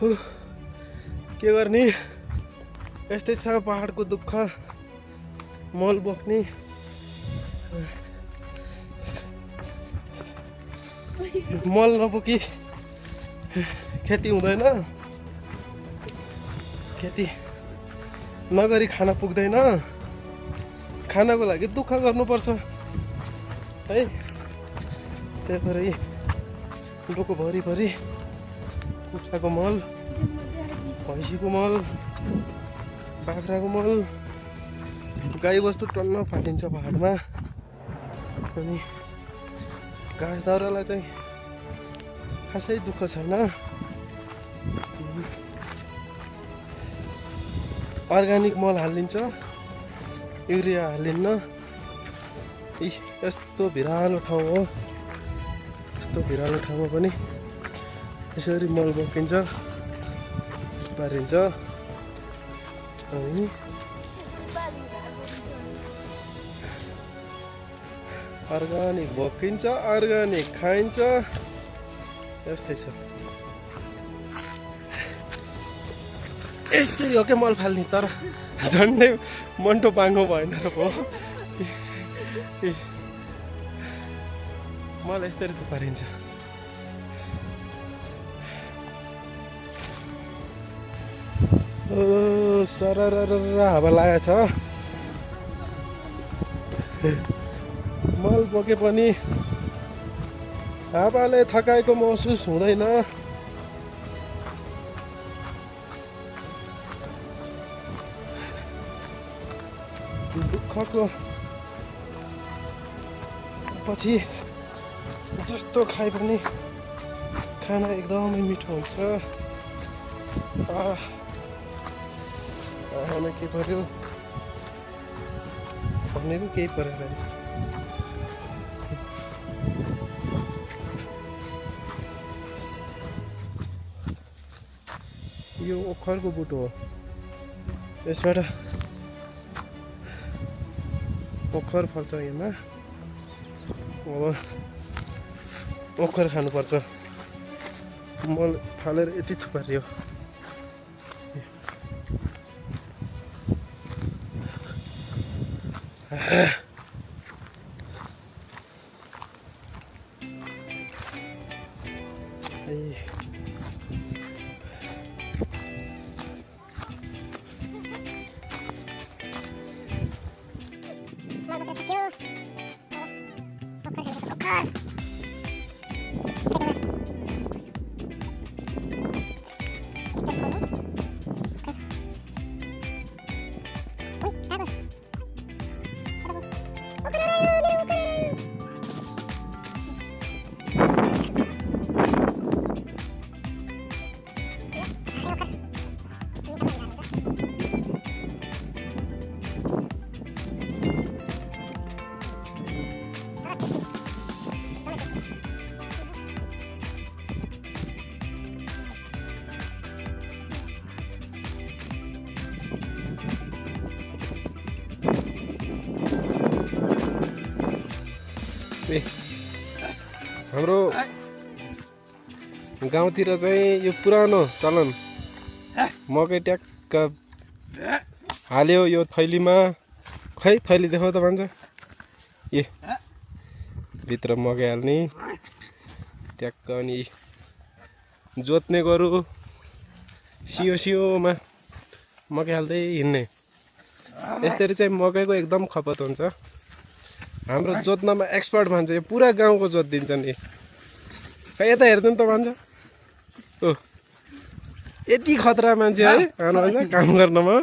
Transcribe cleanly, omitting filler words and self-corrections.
के गर्ने यस्तै छ पहाडको दुःख मल बोक्ने मल नबोकी खेती हुँदैन खेती नगरी खाना पुग्दैन खानाको लागि दुःख गर्नुपर्छ है त्यही भएर डोको भरिभरि कुखुराको मल भैँसीको मल बाख्राको मल गाई बस्तु टन्न फाटिन्छ पहाडमा अनि घाँस दाउरालाई चाहिँ खासै दुःख छैन अर्ग्यानिक मल हालिन्छ युरिया हालिन्न यस्तो भिरालो ठाउँ हो यस्तो भिरालो ठाउँमा पनि यसरी मल बोकिन्छ पारिन्छ अनि अर्ग्यानिक बोकिन्छ अर्ग्यानिक खाइन्छ यस्तै छ यसरी हो क्या मल फाल्ने तर झन्डै मन्टो पाङ्गो भएन र भयो मल यस्तरी थुपारिन्छ सरर हावा लागेको छ मल बोके पनि हावाले थकाएको महसुस हुँदैन दुःखको पछि जस्तो खाए पनि खाना एकदमै मिठो हुन्छ के पर्यो भनेको केही परेर जान्छ यो ओखरको बुटो हो यसबाट ओखर फल्छ यहाँ अब ओखर खानुपर्छ मल फालेर यति थुपारियो हाम्रो गाउँतिर चाहिँ यो पुरानो चलन मकै ट्याक्क हाल्यो यो थैलीमा खै थैली देखाउ त भन्छ ए भित्र मकै हाल्ने ट्याक्क अनि जोत्ने गोरु सियो सियोमा मकै हाल्दै हिँड्ने यसरी चाहिँ मकैको एकदम खपत हुन्छ हाम्रो जोत्नमा एक्सपर्ट मान्छे यो पुरा गाउँको जोतिदिन्छ नि खै यता हेर्नु त भन्छ ओ यति खतरा मान्छे है काम गर्नमा